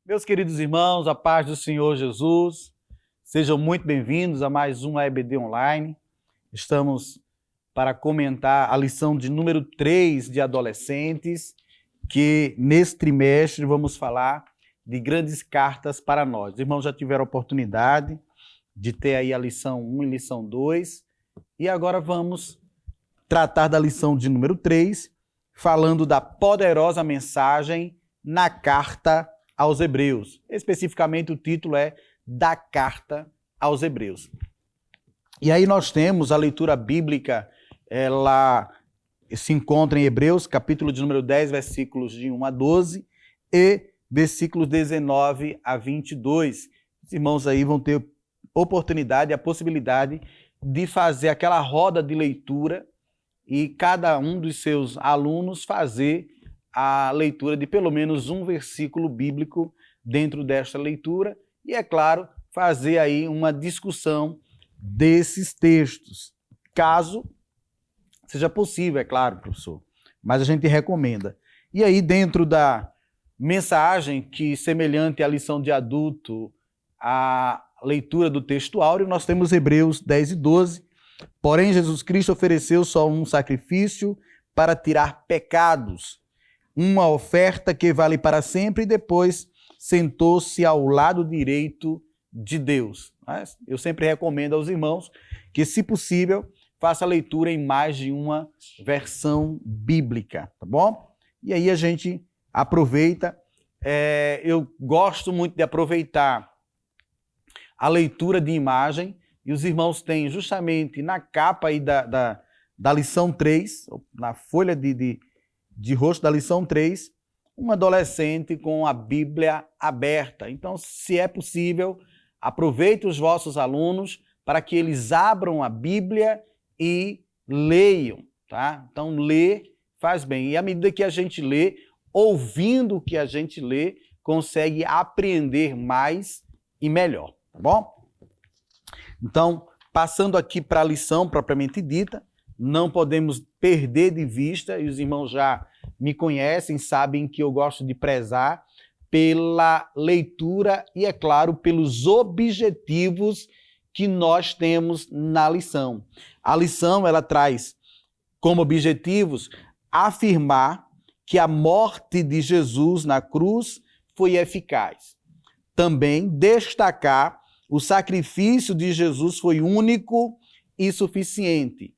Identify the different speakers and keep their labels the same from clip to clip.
Speaker 1: Meus queridos irmãos, a paz do Senhor Jesus, sejam muito bem-vindos a mais um EBD Online. Estamos para comentar a lição de número 3 de adolescentes, que nesse trimestre vamos falar de grandes cartas para nós. Os irmãos já tiveram a oportunidade de ter aí a lição 1 e lição 2, e agora vamos tratar da lição de número 3, falando da poderosa mensagem na carta aos Hebreus. Especificamente o título é Da Carta aos Hebreus. E aí nós temos a leitura bíblica, ela se encontra em Hebreus, capítulo de número 10, versículos de 1 a 12 e versículos 19 a 22. Os irmãos aí vão ter oportunidade, a possibilidade de fazer aquela roda de leitura e cada um dos seus alunos fazer a leitura de pelo menos um versículo bíblico dentro desta leitura e, é claro, fazer aí uma discussão desses textos, caso seja possível, é claro, professor, mas a gente recomenda. E aí, dentro da mensagem, que semelhante à lição de adulto, a leitura do texto áureo, nós temos Hebreus 10 e 12, porém Jesus Cristo ofereceu só um sacrifício para tirar pecados, uma oferta que vale para sempre, e depois sentou-se ao lado direito de Deus. Mas eu sempre recomendo aos irmãos que, se possível, faça a leitura em mais de uma versão bíblica, tá bom? E aí a gente aproveita. Eu gosto muito de aproveitar a leitura de imagem, e os irmãos têm justamente na capa aí da lição 3, na folha de rosto da lição 3, um adolescente com a Bíblia aberta. Então, se é possível, aproveite os vossos alunos para que eles abram a Bíblia e leiam, tá? Então, ler faz bem. E à medida que a gente lê, ouvindo o que a gente lê, consegue aprender mais e melhor, tá bom? Então, passando aqui para a lição propriamente dita, não podemos perder de vista, e os irmãos já me conhecem, sabem que eu gosto de prezar pela leitura e, é claro, pelos objetivos que nós temos na lição. A lição, ela traz como objetivos afirmar que a morte de Jesus na cruz foi eficaz. Também destacar o sacrifício de Jesus foi único e suficiente.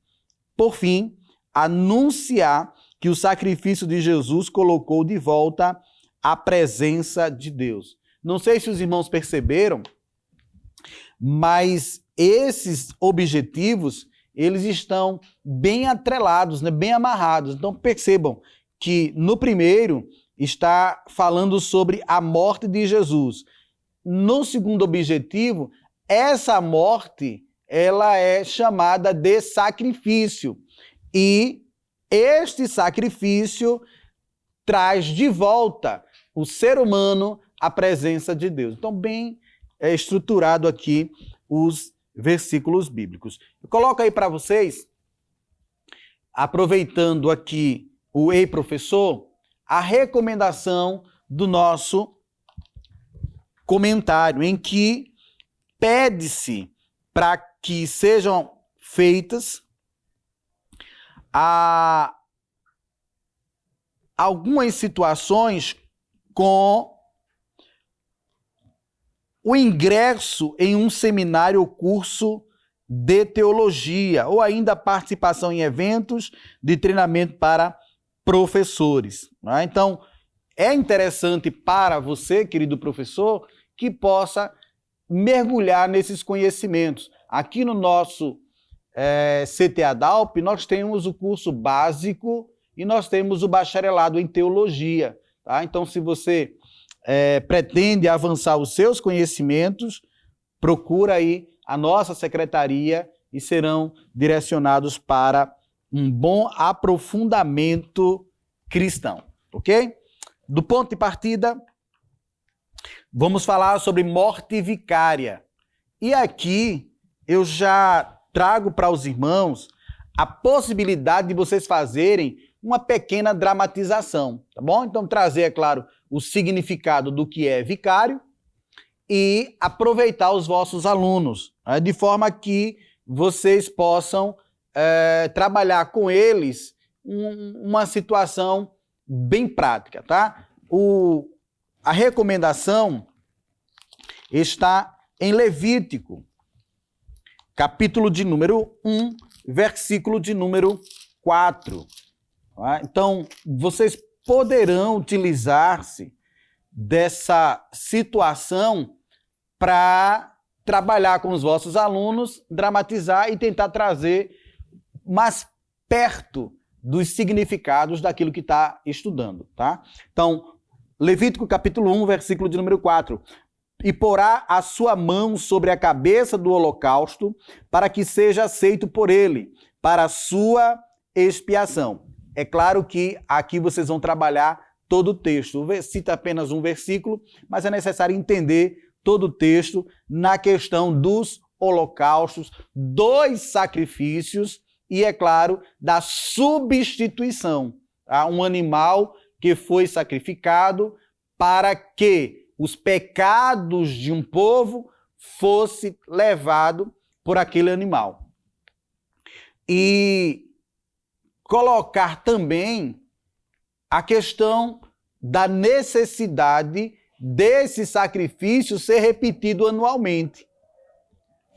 Speaker 1: Por fim, anunciar que o sacrifício de Jesus colocou de volta a presença de Deus. Não sei se os irmãos perceberam, mas esses objetivos, eles estão bem atrelados, né, bem amarrados. Então percebam que no primeiro está falando sobre a morte de Jesus. No segundo objetivo, essa morte, ela é chamada de sacrifício. E este sacrifício traz de volta o ser humano à presença de Deus. Então, bem estruturado aqui os versículos bíblicos. Eu coloco aí para vocês, aproveitando aqui o Ei Professor, a recomendação do nosso comentário, em que pede-se para que sejam feitas algumas situações com o ingresso em um seminário ou curso de teologia, ou ainda participação em eventos de treinamento para professores. Né? Então, é interessante para você, querido professor, que possa mergulhar nesses conhecimentos. Aqui no nosso CTA DALP, nós temos o curso básico e nós temos o bacharelado em teologia. Tá? Então, se você pretende avançar os seus conhecimentos, procura aí a nossa secretaria e serão direcionados para um bom aprofundamento cristão, ok? Do ponto de partida, vamos falar sobre morte vicária. E aqui eu já trago para os irmãos a possibilidade de vocês fazerem uma pequena dramatização, tá bom? Então trazer, é claro, o significado do que é vicário e aproveitar os vossos alunos, né, de forma que vocês possam trabalhar com eles uma situação bem prática, tá? A recomendação está em Levítico, capítulo de número 1, versículo de número 4. Tá? Então, vocês poderão utilizar-se dessa situação para trabalhar com os vossos alunos, dramatizar e tentar trazer mais perto dos significados daquilo que está estudando, tá? Então, Levítico capítulo 1, versículo de número 4. E porá a sua mão sobre a cabeça do holocausto, para que seja aceito por ele, para a sua expiação. É claro que aqui vocês vão trabalhar todo o texto. Cita apenas um versículo, mas é necessário entender todo o texto na questão dos holocaustos, dos sacrifícios e, é claro, da substituição. Tá? Um animal que foi sacrificado para que os pecados de um povo fosse levado por aquele animal. E colocar também a questão da necessidade desse sacrifício ser repetido anualmente.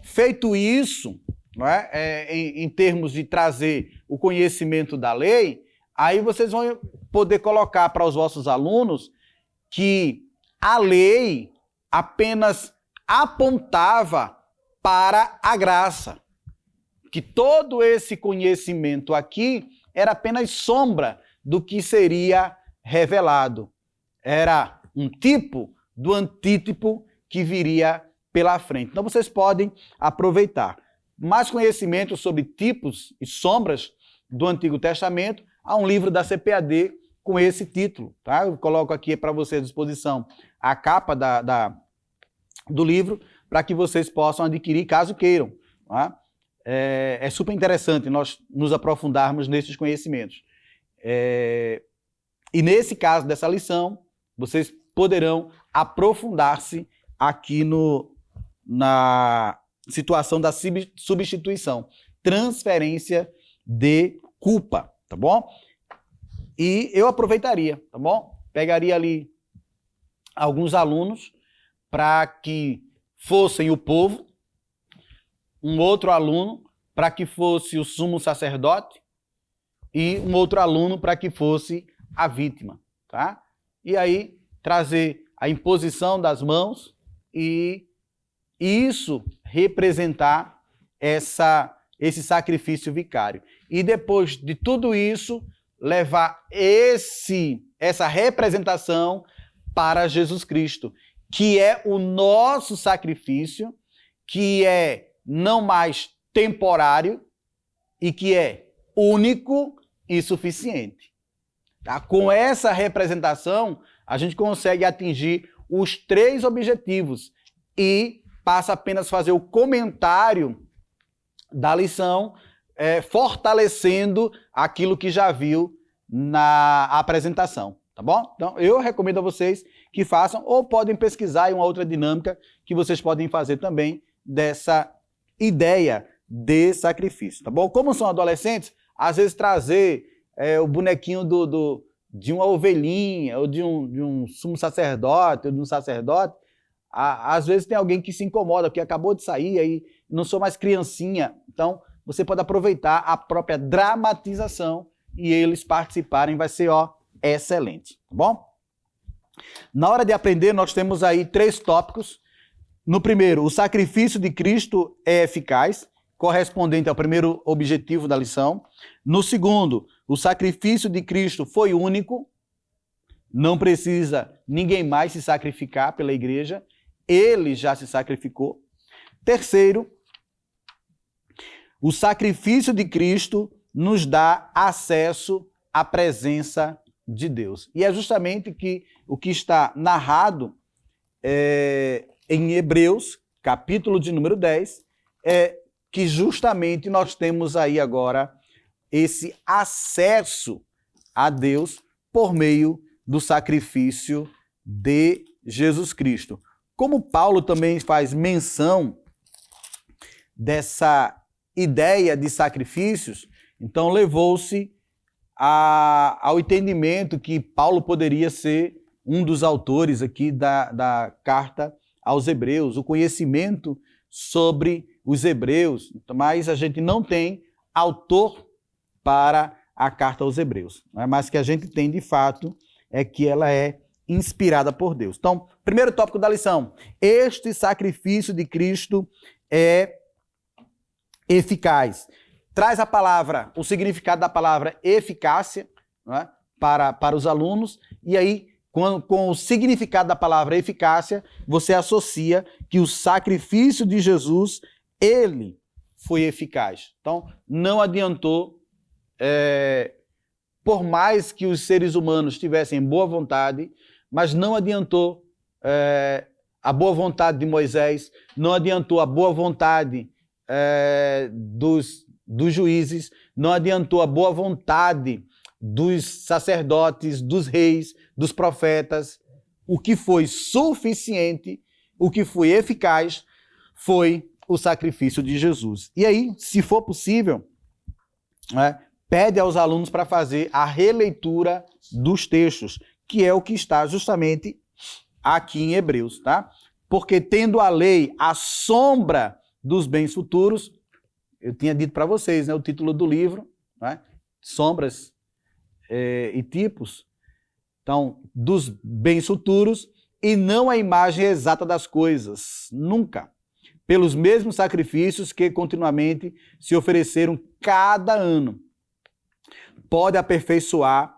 Speaker 1: Feito isso, não é? Em termos de trazer o conhecimento da lei, aí vocês vão poder colocar para os vossos alunos que a lei apenas apontava para a graça, que todo esse conhecimento aqui era apenas sombra do que seria revelado. Era um tipo do antítipo que viria pela frente. Então vocês podem aproveitar. Mais conhecimento sobre tipos e sombras do Antigo Testamento, há um livro da CPAD com esse título. Tá? Eu coloco aqui para vocês à disposição a capa do livro, para que vocês possam adquirir caso queiram. Tá? É super interessante nós nos aprofundarmos nesses conhecimentos. E nesse caso dessa lição, vocês poderão aprofundar-se aqui na situação da substituição, transferência de culpa, tá bom? E eu aproveitaria, tá bom? Pegaria ali alguns alunos para que fossem o povo, um outro aluno para que fosse o sumo sacerdote e um outro aluno para que fosse a vítima, tá? E aí trazer a imposição das mãos e isso representar esse sacrifício vicário. E depois de tudo isso, levar essa representação para Jesus Cristo, que é o nosso sacrifício, que é não mais temporário e que é único e suficiente. Tá? Com essa representação, a gente consegue atingir os 3 objetivos e passa apenas a fazer o comentário da lição, fortalecendo aquilo que já viu na apresentação, tá bom? Então, eu recomendo a vocês que façam, ou podem pesquisar em uma outra dinâmica que vocês podem fazer também dessa ideia de sacrifício, tá bom? Como são adolescentes, às vezes trazer o bonequinho de uma ovelhinha, ou de um sumo sacerdote, ou de um sacerdote, às vezes tem alguém que se incomoda, porque acabou de sair, aí não sou mais criancinha. Então, você pode aproveitar a própria dramatização e eles participarem, vai ser excelente, tá bom? Na hora de aprender, nós temos aí 3 tópicos. No primeiro, o sacrifício de Cristo é eficaz, correspondente ao primeiro objetivo da lição. No segundo, o sacrifício de Cristo foi único, não precisa ninguém mais se sacrificar pela igreja, ele já se sacrificou. Terceiro, o sacrifício de Cristo nos dá acesso à presença de Deus. E é justamente o que está narrado em Hebreus, capítulo de número 10, que justamente nós temos aí agora esse acesso a Deus por meio do sacrifício de Jesus Cristo. Como Paulo também faz menção dessa ideia de sacrifícios, então levou-se ao entendimento que Paulo poderia ser um dos autores aqui da carta aos Hebreus, o conhecimento sobre os Hebreus, mas a gente não tem autor para a carta aos Hebreus, mas que a gente tem de fato é que ela é inspirada por Deus. Então, primeiro tópico da lição, este sacrifício de Cristo é eficaz. Traz a palavra, o significado da palavra eficácia, não é? para os alunos, e aí, com o significado da palavra eficácia, você associa que o sacrifício de Jesus, ele foi eficaz. Então, não adiantou, por mais que os seres humanos tivessem boa vontade, mas não adiantou a boa vontade de Moisés, não adiantou a boa vontade dos juízes, não adiantou a boa vontade dos sacerdotes, dos reis, dos profetas. O que foi suficiente, o que foi eficaz, foi o sacrifício de Jesus. E aí, se for possível, pede aos alunos para fazer a releitura dos textos, que é o que está justamente aqui em Hebreus, tá? Porque tendo a lei a sombra dos bens futuros, eu tinha dito para vocês, né, o título do livro, né, Sombras e Tipos, então, dos bens futuros, e não a imagem exata das coisas, nunca, pelos mesmos sacrifícios que continuamente se ofereceram cada ano, pode aperfeiçoar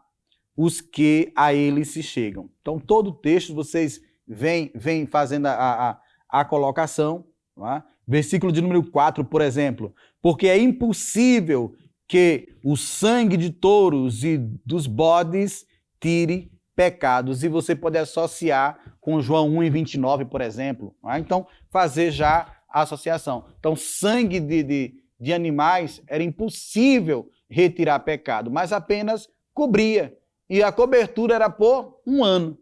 Speaker 1: os que a ele se chegam. Então, todo o texto, vocês vêm fazendo a colocação, não é? Versículo de número 4, por exemplo, porque é impossível que o sangue de touros e dos bodes tire pecados. E você pode associar com João 1:29, por exemplo. Não é? Então, fazer já a associação. Então, sangue de animais era impossível retirar pecado, mas apenas cobria. E a cobertura era por um ano.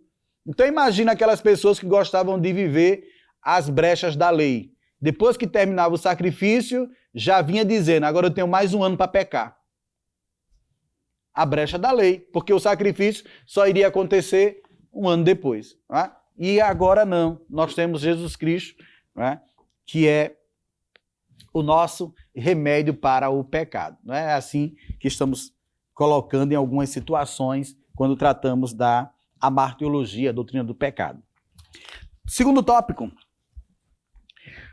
Speaker 1: Então, imagina aquelas pessoas que gostavam de viver as brechas da lei. Depois que terminava o sacrifício, já vinha dizendo, agora eu tenho mais um ano para pecar. A brecha da lei, porque o sacrifício só iria acontecer um ano depois. Não é? E agora não, nós temos Jesus Cristo, não é? Que é o nosso remédio para o pecado. Não é assim que estamos colocando em algumas situações quando tratamos da amartiologia, a doutrina do pecado. Segundo tópico,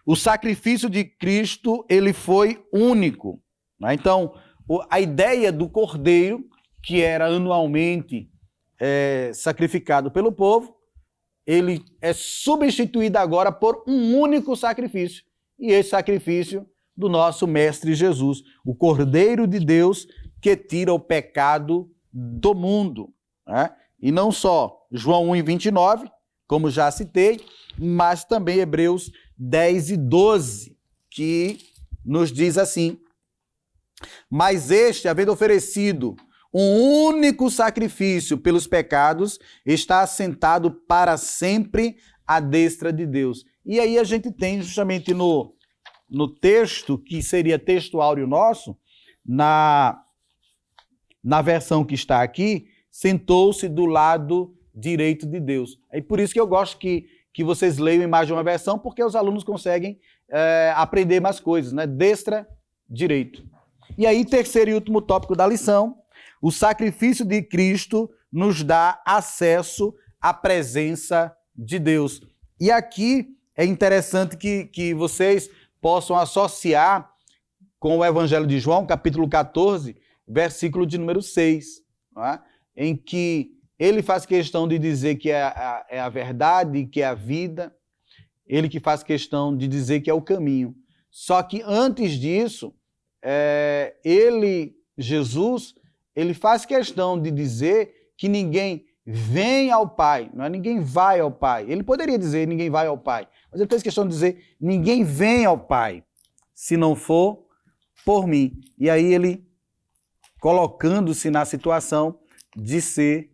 Speaker 1: o sacrifício de Cristo, ele foi único. Né? Então, a ideia do cordeiro, que era anualmente sacrificado pelo povo, ele é substituído agora por um único sacrifício. E esse sacrifício do nosso Mestre Jesus, o Cordeiro de Deus que tira o pecado do mundo. Né? E não só João 1:29, como já citei, mas também Hebreus 10:12, que nos diz assim: mas este, havendo oferecido um único sacrifício pelos pecados, está assentado para sempre à destra de Deus. E aí a gente tem justamente no texto, que seria texto áureo nosso, na versão que está aqui, sentou-se do lado direito de Deus. É por isso que eu gosto que vocês leiam em mais de uma versão, porque os alunos conseguem aprender mais coisas, né? Destra, direito. E aí, terceiro e último tópico da lição, o sacrifício de Cristo nos dá acesso à presença de Deus. E aqui é interessante que vocês possam associar com o Evangelho de João, capítulo 14, versículo de número 6, não é? Em que ele faz questão de dizer que é a verdade, que é a vida, ele que faz questão de dizer que é o caminho. Só que antes disso, Jesus, ele faz questão de dizer que ninguém vem ao Pai, não é? Ninguém vai ao Pai. Ele poderia dizer ninguém vai ao Pai, mas ele fez questão de dizer ninguém vem ao Pai, se não for por mim. E aí ele, colocando-se na situação de ser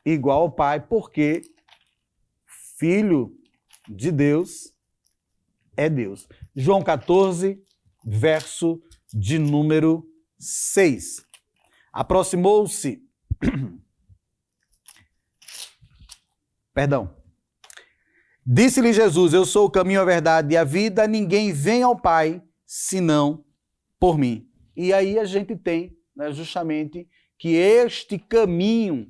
Speaker 1: igual ao Pai, porque Filho de Deus é Deus. João 14, verso de número 6. Aproximou-se. Perdão. Disse-lhe Jesus: eu sou o caminho, a verdade e a vida, ninguém vem ao Pai senão por mim. E aí a gente tem, né, justamente que este caminho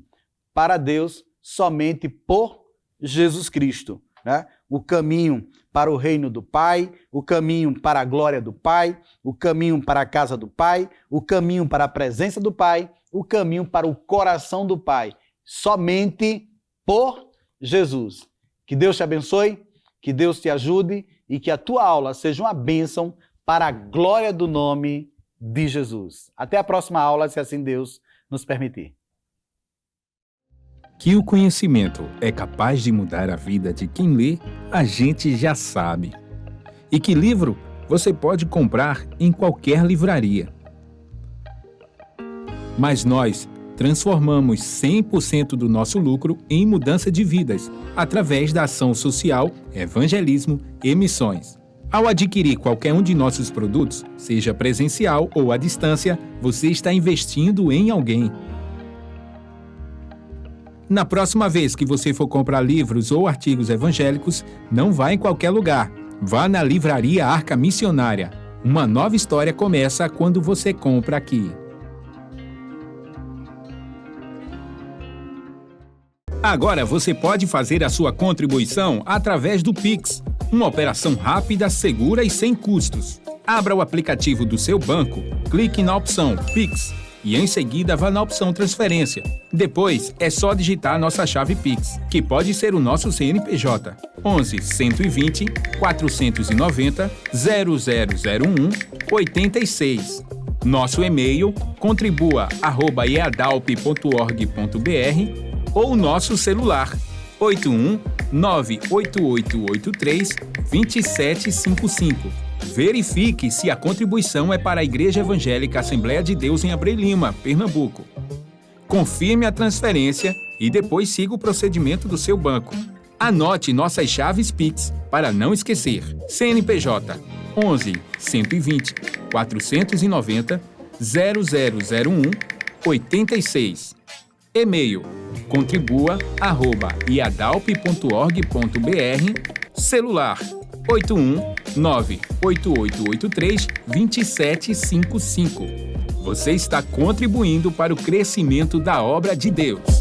Speaker 1: para Deus somente por Jesus Cristo, né? O caminho para o reino do Pai, o caminho para a glória do Pai, o caminho para a casa do Pai, o caminho para a presença do Pai, o caminho para o coração do Pai, somente por Jesus. Que Deus te abençoe, que Deus te ajude e que a tua aula seja uma bênção para a glória do nome de Jesus. Até a próxima aula, se assim Deus nos permitir.
Speaker 2: Que o conhecimento é capaz de mudar a vida de quem lê, a gente já sabe. E que livro você pode comprar em qualquer livraria. Mas nós transformamos 100% do nosso lucro em mudança de vidas, através da ação social, evangelismo e missões. Ao adquirir qualquer um de nossos produtos, seja presencial ou à distância, você está investindo em alguém. Na próxima vez que você for comprar livros ou artigos evangélicos, não vá em qualquer lugar. Vá na Livraria Arca Missionária. Uma nova história começa quando você compra aqui. Agora você pode fazer a sua contribuição através do Pix, uma operação rápida, segura e sem custos. Abra o aplicativo do seu banco, clique na opção Pix e em seguida vá na opção Transferência. Depois é só digitar nossa chave Pix, que pode ser o nosso CNPJ, 11 120 490 0001 86. Nosso e-mail contribua@eadalp.org.br ou nosso celular 81 98883 2755. Verifique se a contribuição é para a Igreja Evangélica Assembleia de Deus em Abreu Lima, Pernambuco. Confirme a transferência e depois siga o procedimento do seu banco. Anote nossas chaves Pix para não esquecer. CNPJ 11 120 490 0001 86. E-mail contribua@iadalp.org.br. Celular 81 98883 2755. Você está contribuindo para o crescimento da obra de Deus.